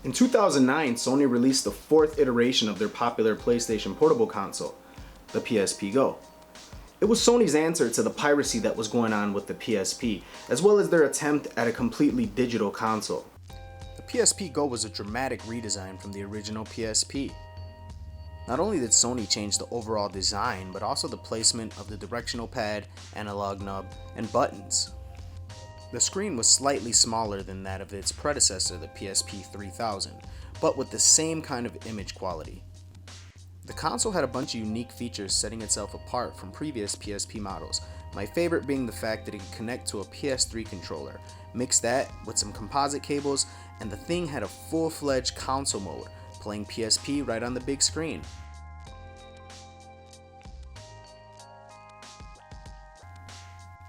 In 2009, Sony released the fourth iteration of their popular PlayStation Portable console, the PSP Go. It was Sony's answer to the piracy that was going on with the PSP, as well as their attempt at a completely digital console. The PSP Go was a dramatic redesign from the original PSP. Not only did Sony change the overall design, but also the placement of the directional pad, analog nub, and buttons. The screen was slightly smaller than that of its predecessor, the PSP 3000, but with the same kind of image quality. The console had a bunch of unique features, setting itself apart from previous PSP models, my favorite being the fact that it could connect to a PS3 controller. Mix that with some composite cables, and the thing had a full-fledged console mode, playing PSP right on the big screen.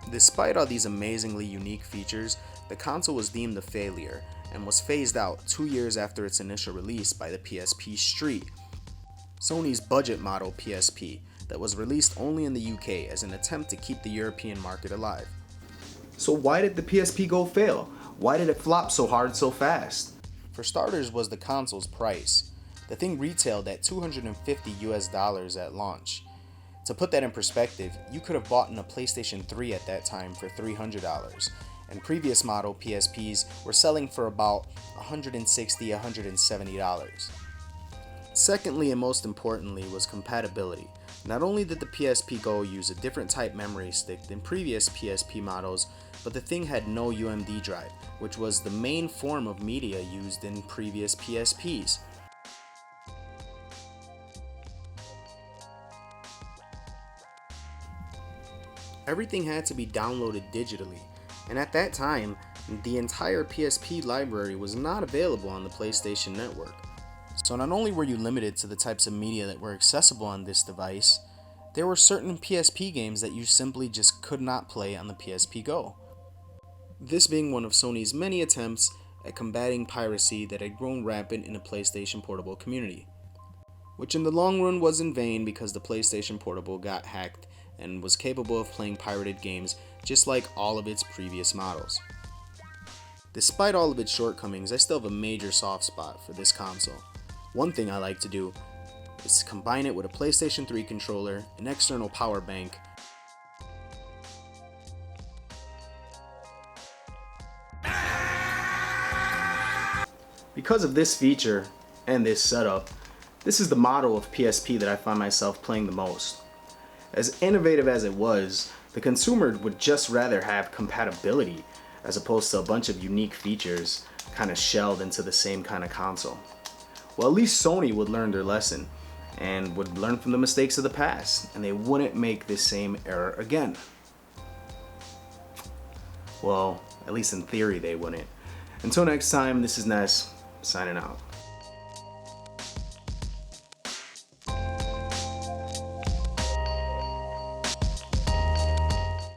Despite all these amazingly unique features, the console was deemed a failure and was phased out 2 years after its initial release by the PSP Street, Sony's budget model PSP that was released only in the UK as an attempt to keep the European market alive. So why did the PSP Go fail? Why did it flop so hard so fast? For starters was the console's price. The thing retailed at $250 at launch. To put that in perspective, you could have bought a PlayStation 3 at that time for $300, and previous model PSPs were selling for about $160, $170. Secondly, and most importantly, was compatibility. Not only did the PSP Go use a different type memory stick than previous PSP models, but the thing had no UMD drive, which was the main form of media used in previous PSPs. Everything had to be downloaded digitally, and at that time, the entire PSP library was not available on the PlayStation Network. So not only were you limited to the types of media that were accessible on this device, there were certain PSP games that you simply just could not play on the PSP Go. This being one of Sony's many attempts at combating piracy that had grown rampant in the PlayStation Portable community, which in the long run was in vain because the PlayStation Portable got hacked and was capable of playing pirated games just like all of its previous models. Despite all of its shortcomings, I still have a major soft spot for this console. One thing I like to do is combine it with a PlayStation 3 controller, an external power bank, because of this feature and this setup, this is the model of PSP that I find myself playing the most. As innovative as it was, the consumer would just rather have compatibility as opposed to a bunch of unique features kind of shelled into the same kind of console. Well, at least Sony would learn their lesson and would learn from the mistakes of the past, and they wouldn't make this same error again. Well, at least in theory they wouldn't. Until next time, this is Ness, signing out.